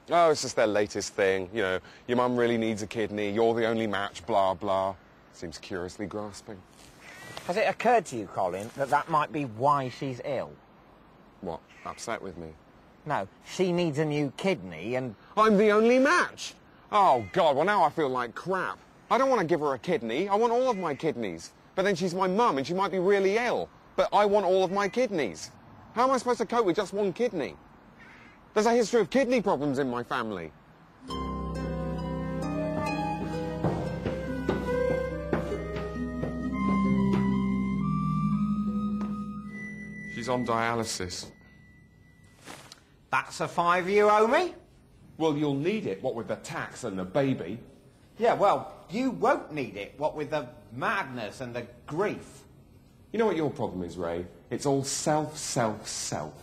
Oh, it's just their latest thing. You know, your mum really needs a kidney, you're the only match, blah, blah. Seems curiously grasping. Has it occurred to you, Colin, that that might be why she's ill? What, upset with me? No, she needs a new kidney and... I'm the only match! Oh, God, well, now I feel like crap. I don't want to give her a kidney. I want all of my kidneys. But then she's my mum and she might be really ill. But I want all of my kidneys. How am I supposed to cope with just one kidney? There's a history of kidney problems in my family. She's on dialysis. That's a £5 you owe me? Well, you'll need it, what with the tax and the baby. Yeah, well, you won't need it, what with the madness and the grief. You know what your problem is, Ray? It's all self.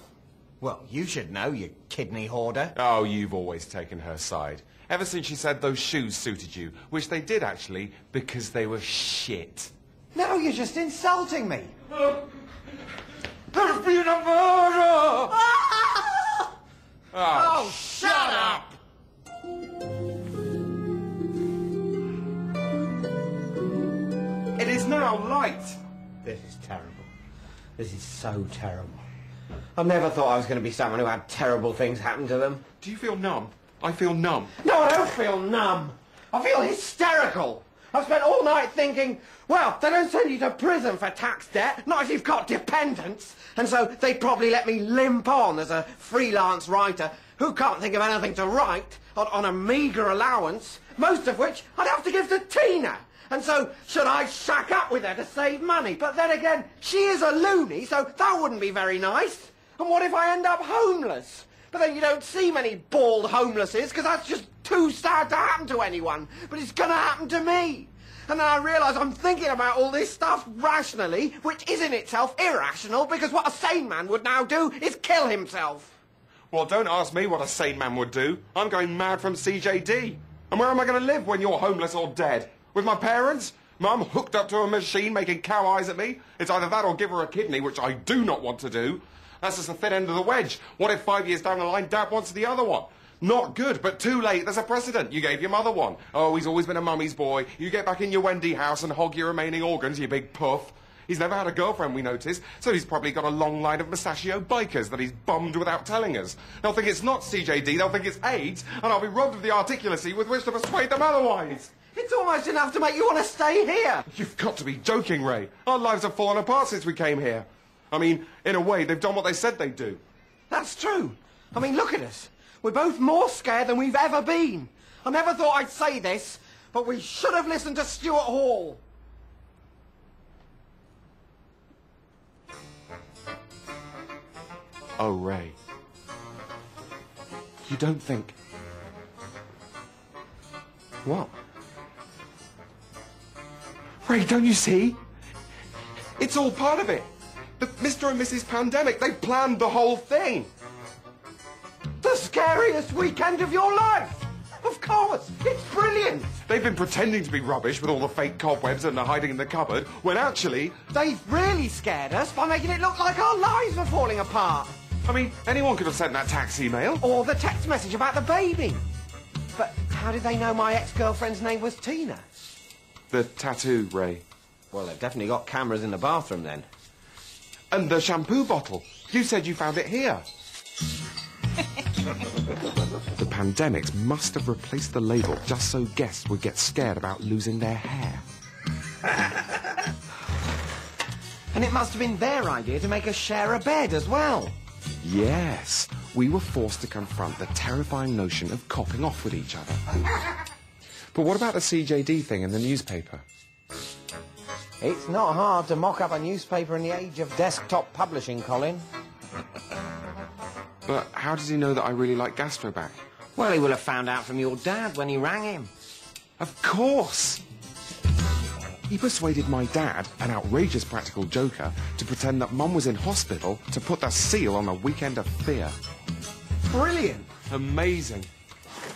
Well, you should know, you kidney hoarder. Oh, you've always taken her side. Ever since she said those shoes suited you, which they did, actually, because they were shit. No, you're just insulting me. There's been a murder! Oh, shut up! It is now light. This is terrible. This is so terrible. I never thought I was going to be someone who had terrible things happen to them. Do you feel numb? I feel numb. No, I don't feel numb. I feel hysterical. I've spent all night thinking, well, they don't send you to prison for tax debt, not if you've got dependents. And so they probably let me limp on as a freelance writer who can't think of anything to write on a meagre allowance, most of which I'd have to give to Tina. And so, should I shack up with her to save money? But then again, she is a loony, so that wouldn't be very nice. And what if I end up homeless? But then you don't see many bald homelesses, because that's just too sad to happen to anyone. But it's going to happen to me. And then I realise I'm thinking about all this stuff rationally, which is in itself irrational, because what a sane man would now do is kill himself. Well, don't ask me what a sane man would do. I'm going mad from CJD. And where am I going to live when you're homeless or dead? With my parents? Mum hooked up to a machine making cow eyes at me? It's either that or give her a kidney, which I do not want to do. That's just the thin end of the wedge. What if 5 years down the line, Dad wants the other one? Not good, but too late. There's a precedent. You gave your mother one. Oh, he's always been a mummy's boy. You get back in your Wendy house and hog your remaining organs, you big puff. He's never had a girlfriend, we notice, so he's probably got a long line of mustachio bikers that he's bummed without telling us. They'll think it's not CJD, they'll think it's AIDS, and I'll be robbed of the articulacy with which to persuade them otherwise. It's almost enough to make you want to stay here. You've got to be joking, Ray. Our lives have fallen apart since we came here. I mean, in a way, they've done what they said they'd do. That's true. I mean, look at us. We're both more scared than we've ever been. I never thought I'd say this, but we should have listened to Stuart Hall. Oh, Ray. You don't think... What? Ray, don't you see? It's all part of it. The Mr. and Mrs. Pandemic, they planned the whole thing. The scariest weekend of your life! Of course! It's brilliant! They've been pretending to be rubbish with all the fake cobwebs and the hiding in the cupboard, when actually... They've really scared us by making it look like our lives were falling apart. I mean, anyone could have sent that tax email. Or the text message about the baby. But how did they know my ex-girlfriend's name was Tina? The tattoo, Ray. Well, they've definitely got cameras in the bathroom then. And the shampoo bottle. You said you found it here. The Pandemics must have replaced the label just so guests would get scared about losing their hair. And it must have been their idea to make us share a bed as well. Yes, we were forced to confront the terrifying notion of copping off with each other. But what about the CJD thing in the newspaper? It's not hard to mock up a newspaper in the age of desktop publishing, Colin. But how does he know that I really like Gastroback? Well, he will have found out from your dad when he rang him. Of course! He persuaded my dad, an outrageous practical joker, to pretend that Mum was in hospital to put the seal on a weekend of fear. Brilliant! Amazing.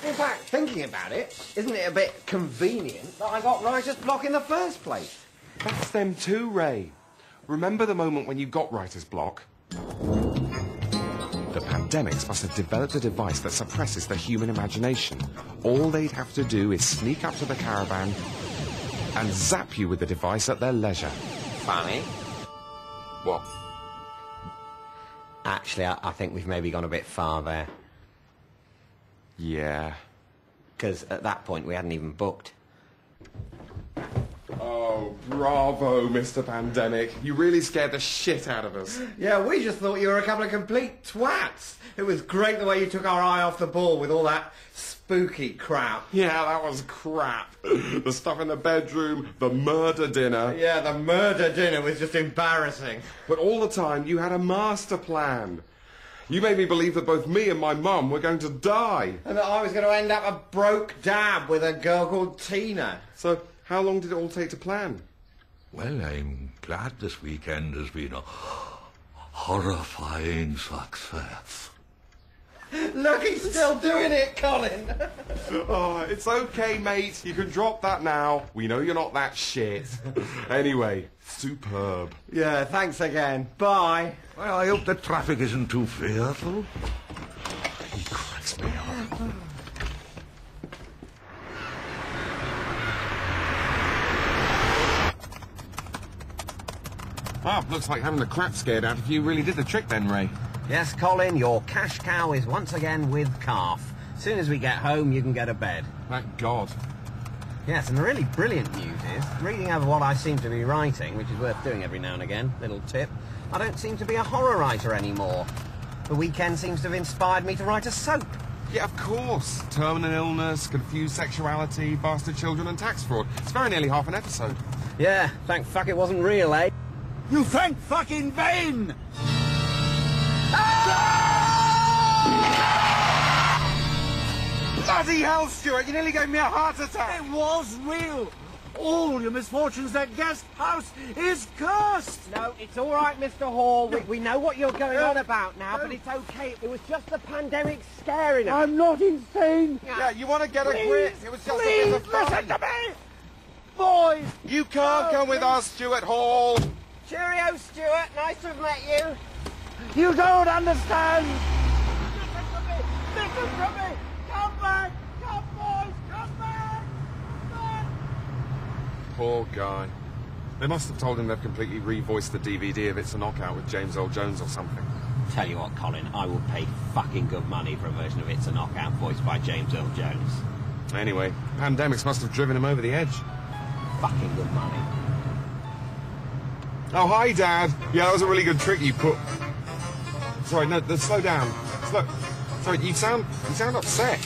In fact, thinking about it, isn't it a bit convenient that I got writer's block in the first place? That's them too, Ray. Remember the moment when you got writer's block? The pandemics must have developed a device that suppresses the human imagination. All they'd have to do is sneak up to the caravan and zap you with the device at their leisure. Funny. What? Actually, I think we've maybe gone a bit far there. Yeah. Because at that point we hadn't even booked. Oh, bravo, Mr. Pandemic. You really scared the shit out of us. Yeah, we just thought you were a couple of complete twats. It was great the way you took our eye off the ball with all that spooky crap. Yeah, that was crap. The stuff in the bedroom, the murder dinner. Yeah, the murder dinner was just embarrassing. But all the time, you had a master plan. You made me believe that both me and my mum were going to die. And that I was going to end up a broke dab with a girl called Tina. So, how long did it all take to plan? Well, I'm glad this weekend has been a horrifying success. Look, he's still doing it, Colin. Oh, it's okay, mate. You can drop that now. We know you're not that shit. Anyway, superb. Yeah, thanks again. Bye. Well, I hope the traffic isn't too fearful. He cracks me up. Well, looks like having the crap scared out of you really did the trick then, Ray. Yes, Colin, your cash cow is once again with calf. As soon as we get home, you can go to bed. Thank God. Yes, and the really brilliant news is, reading over what I seem to be writing, which is worth doing every now and again, little tip, I don't seem to be a horror writer anymore. The weekend seems to have inspired me to write a soap. Yeah, of course. Terminal illness, confused sexuality, bastard children and tax fraud. It's very nearly half an episode. Yeah, thank fuck it wasn't real, eh? You think fucking vain! Bloody hell, Stuart! You nearly gave me a heart attack! It was real! All your misfortunes, that guest house is cursed! No, it's all right, Mr. Hall. We know what you're going on about now, but it's okay. It was just the pandemic scaring us. I'm not insane! Yeah, you want to get a grip? It was just a Please bit of fun. listen to me! Boys! You can't come with us, Stuart Hall! Cheerio, Stuart. Nice to have met you. You don't understand! Listen to me. Listen to me. Come back. Come, boys. Come back. Come back. Poor guy. They must have told him they've completely revoiced the DVD of It's a Knockout with James Earl Jones or something. Tell you what, Colin, I will pay fucking good money for a version of It's a Knockout voiced by James Earl Jones. Anyway, pandemics must have driven him over the edge. Fucking good money. Oh, hi, Dad. Yeah, that was a really good trick you put... Sorry, no, slow down. Slow... Sorry, you sound upset.